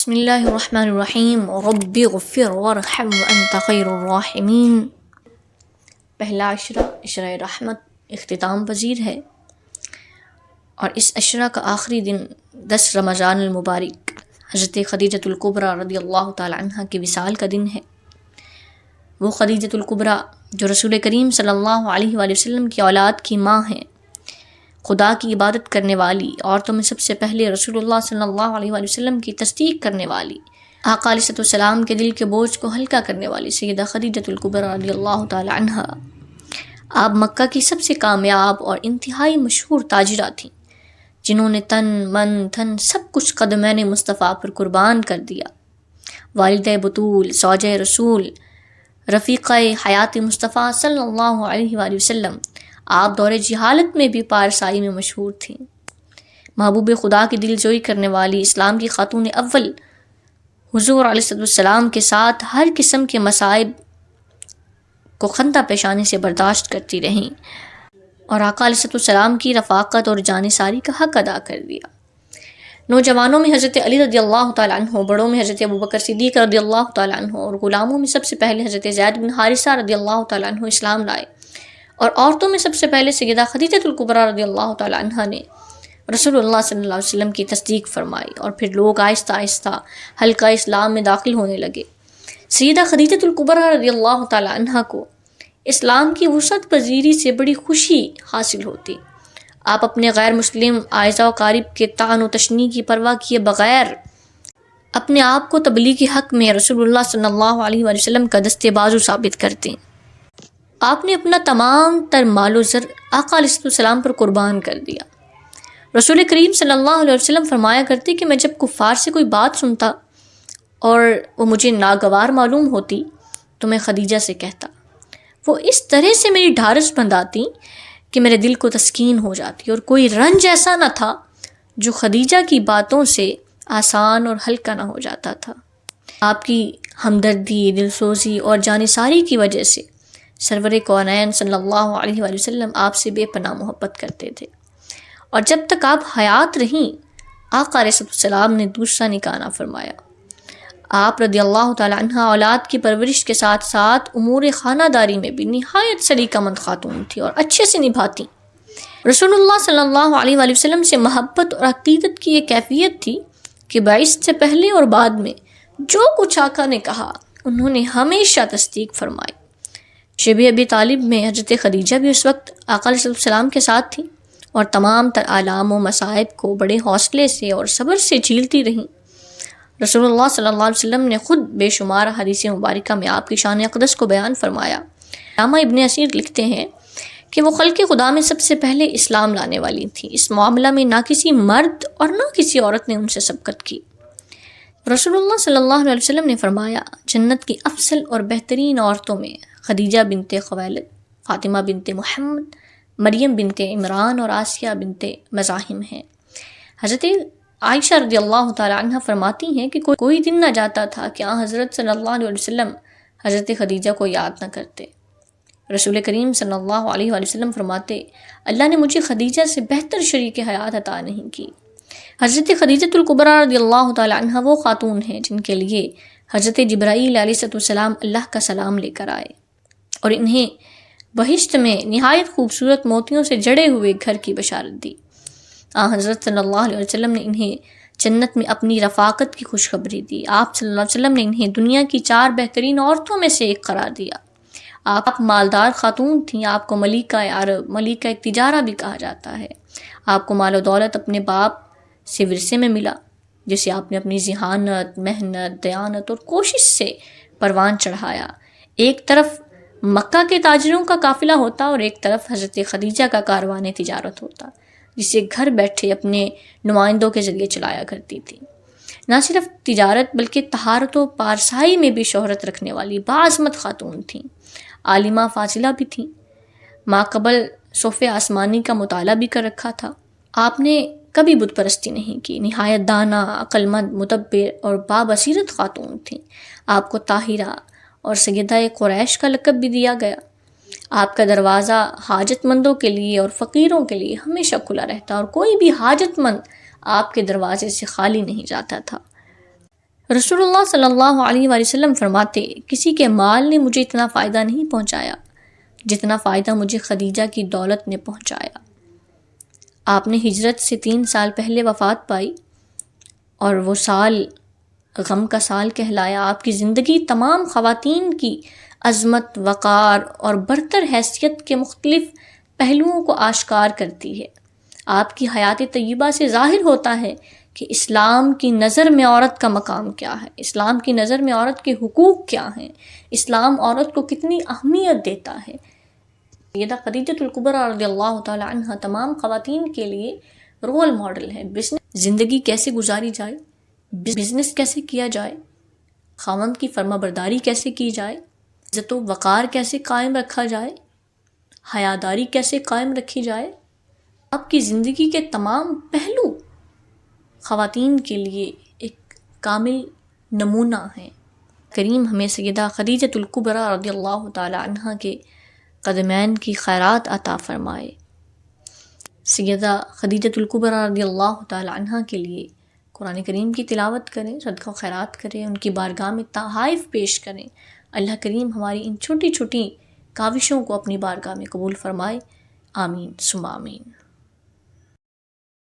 بسم اللہ الرحمن الرحیم رب اغفر وارحم وانت خیر الراحمین۔ پہلا عشرہ عشرہ رحمت اختتام پذیر ہے، اور اس عشرہ کا آخری دن 10 رمضان المبارک حضرت خدیجۃ الکبریٰ رضی اللہ تعالی عنہ کی وصال کا دن ہے۔ وہ خدیجۃ الکبریٰ جو رسول کریم صلی اللہ علیہ وآلہ وسلم کی اولاد کی ماں ہیں، خدا کی عبادت کرنے والی، عورتوں میں سب سے پہلے رسول اللہ صلی اللہ علیہ وآلہ وسلم کی تصدیق کرنے والی، آقا علیہ السلام کے دل کے بوجھ کو ہلکا کرنے والی سیدہ خدیجۃ الکبریٰ رضی اللہ تعالی عنہ، آپ مکہ کی سب سے کامیاب اور انتہائی مشہور تاجرہ تھیں، جنہوں نے تن من دھن سب کچھ قدمین مصطفیٰ پر قربان کر دیا۔ والدہ بطول، زوجہ رسول، رفیقہ حیات مصطفیٰ صلی اللہ علیہ وآلہ وسلم، آپ دور جہالت میں بھی پارسائی میں مشہور تھیں۔ محبوب خدا کی دل جوئی کرنے والی، اسلام کی خاتون اول، حضور علیہ السلام کے ساتھ ہر قسم کے مصائب کو خندہ پیشانی سے برداشت کرتی رہیں، اور آقا علیہ السلام کی رفاقت اور جانثاری کا حق ادا کر دیا۔ نوجوانوں میں حضرت علی رضی اللہ تعالیٰ عنہ، بڑوں میں حضرت ابوبکر صدیق رضی اللہ تعالیٰ عنہ، اور غلاموں میں سب سے پہلے حضرت زید بن حارثہ رضی اللہ تعالیٰ عنہ اسلام لائے، اور عورتوں میں سب سے پہلے سیدہ خدیجۃ الکبریٰ رضی اللہ تعالیٰ عنہ نے رسول اللہ صلی اللہ علیہ وسلم کی تصدیق فرمائی، اور پھر لوگ آہستہ آہستہ حلقہ اسلام میں داخل ہونے لگے۔ سیدہ خدیجۃ الکبریٰ رضی اللہ تعالیٰ عنہ کو اسلام کی وسعت پذیری سے بڑی خوشی حاصل ہوتی۔ آپ اپنے غیر مسلم اعزاء و اقارب کے طعن و تشنیع کی پرواہ کیے بغیر اپنے آپ کو تبلیغ حق میں رسول اللہ صلی اللہ علیہ وآلہ وسلم کا دستے بازو ثابت کرتے۔ آپ نے اپنا تمام تر مال و زر آقا علیہ السلام پر قربان کر دیا۔ رسول کریم صلی اللہ علیہ وسلم فرمایا کرتے کہ میں جب کفار سے کوئی بات سنتا اور وہ مجھے ناگوار معلوم ہوتی تو میں خدیجہ سے کہتا، وہ اس طرح سے میری ڈھارس بندھاتی کہ میرے دل کو تسکین ہو جاتی، اور کوئی رنج ایسا نہ تھا جو خدیجہ کی باتوں سے آسان اور ہلکا نہ ہو جاتا تھا۔ آپ کی ہمدردی، دلسوزی اور جانثاری کی وجہ سے سرور کونین صلی اللہ علیہ وآلہ وسلم آپ سے بے پناہ محبت کرتے تھے، اور جب تک آپ حیات رہیں آقا علیہ السلام نے دوسرا نکاح نہ فرمایا۔ آپ رضی اللہ تعالی عنہ اولاد کی پرورش کے ساتھ ساتھ امور خانہ داری میں بھی نہایت سلیقہ مند خاتون تھی اور اچھے سے نبھاتی۔ رسول اللہ صلی اللہ علیہ وآلہ وسلم سے محبت اور عقیدت کی یہ کیفیت تھی کہ بعثت سے پہلے اور بعد میں جو کچھ آقا نے کہا انہوں نے ہمیشہ تصدیق فرمائی۔ شیب ابی طالب میں حضرت خدیجہ بھی اس وقت آقا علیہ السلام کے ساتھ تھیں، اور تمام تر آلام و مصائب کو بڑے حوصلے سے اور صبر سے جھیلتی رہیں۔ رسول اللہ صلی اللہ علیہ وسلم نے خود بے شمار حدیث مبارکہ میں آپ کی شان اقدس کو بیان فرمایا۔ علامہ ابن اسیر لکھتے ہیں کہ وہ خلق خدا میں سب سے پہلے اسلام لانے والی تھیں۔ اس معاملہ میں نہ کسی مرد اور نہ کسی عورت نے ان سے سبقت کی۔ رسول اللہ صلی اللہ علیہ وسلم نے فرمایا، جنت کی افضل اور بہترین عورتوں میں خدیجہ بنت خویلد، فاطمہ بنت محمد، مریم بنت عمران اور آسیہ بنت مزاحم ہیں۔ حضرت عائشہ رضی اللہ تعالی عنہ فرماتی ہیں کہ کوئی دن نہ جاتا تھا کہ حضرت صلی اللہ علیہ وسلم حضرت خدیجہ کو یاد نہ کرتے۔ رسول کریم صلی اللہ علیہ وآلہ وسلم فرماتے، اللہ نے مجھے خدیجہ سے بہتر شریک حیات عطا نہیں کی۔ حضرت خدیجۃ الکبریٰ رضی اللہ تعالی عنہ وہ خاتون ہیں جن کے لیے حضرت جبرائیل علیہ السلام اللہ کا سلام لے کر آئے، اور انہیں بہشت میں نہایت خوبصورت موتیوں سے جڑے ہوئے گھر کی بشارت دی۔ حضرت صلی اللہ علیہ وسلم نے انہیں جنت میں اپنی رفاقت کی خوشخبری دی۔ آپ صلی اللہ علیہ وسلم نے انہیں دنیا کی 4 بہترین عورتوں میں سے ایک قرار دیا۔ آپ مالدار خاتون تھیں، آپ کو ملیکہ عرب، ملیکہ تجارہ بھی کہا جاتا ہے۔ آپ کو مال و دولت اپنے باپ سے ورثے میں ملا، جسے آپ نے اپنی ذہانت، محنت، دیانت اور کوشش سے پروان چڑھایا۔ ایک طرف مکہ کے تاجروں کا قافلہ ہوتا اور ایک طرف حضرت خدیجہ کا کاروان تجارت ہوتا، جسے گھر بیٹھے اپنے نمائندوں کے ذریعے چلایا کرتی تھی۔ نہ صرف تجارت بلکہ طہارت و پارسائی میں بھی شہرت رکھنے والی باعظمت خاتون تھیں۔ عالمہ فاضلہ بھی تھیں، ماقبل صوف آسمانی کا مطالعہ بھی کر رکھا تھا۔ آپ نے کبھی بت پرستی نہیں کی، نہایت دانا، عقل مند، مدبر اور بابصیرت خاتون تھیں۔ آپ کو طاہرہ اور سیدہ قریش کا لقب بھی دیا گیا۔ آپ کا دروازہ حاجت مندوں کے لیے اور فقیروں کے لیے ہمیشہ کھلا رہتا، اور کوئی بھی حاجت مند آپ کے دروازے سے خالی نہیں جاتا تھا۔ رسول اللہ صلی اللہ علیہ وآلہ وسلم فرماتے، کسی کے مال نے مجھے اتنا فائدہ نہیں پہنچایا جتنا فائدہ مجھے خدیجہ کی دولت نے پہنچایا۔ آپ نے ہجرت سے 3 سال پہلے وفات پائی اور وہ سال غم کا سال کہلایا۔ آپ کی زندگی تمام خواتین کی عظمت، وقار اور برتر حیثیت کے مختلف پہلوؤں کو آشکار کرتی ہے۔ آپ کی حیات طیبہ سے ظاہر ہوتا ہے کہ اسلام کی نظر میں عورت کا مقام کیا ہے، اسلام کی نظر میں عورت کے حقوق کیا ہیں، اسلام عورت کو کتنی اہمیت دیتا ہے۔ سیدہ خدیجہ الکبریٰ رضی اللہ تعالی عنہ تمام خواتین کے لیے رول ماڈل ہے۔ زندگی کیسے گزاری جائے، بزنس کیسے کیا جائے، خاوند کی فرما برداری کیسے کی جائے، عزت و وقار کیسے قائم رکھا جائے، حیاداری کیسے قائم رکھی جائے۔ آپ کی زندگی کے تمام پہلو خواتین کے لیے ایک کامل نمونہ ہیں۔ کریم ہمیں سیدہ خدیجہ الکبریٰ رضی اللہ تعالی عنہ کے قدمین کی خیرات عطا فرمائے۔ سیدہ خدیجہ الکبریٰ رضی اللہ تعالی عنہ کے لیے قرآن کریم کی تلاوت کریں، صدقہ و خیرات کریں، ان کی بارگاہ میں تحائف پیش کریں۔ اللہ کریم ہماری ان چھوٹی چھوٹی کاوشوں کو اپنی بارگاہ میں قبول فرمائے۔ آمین ثم آمین۔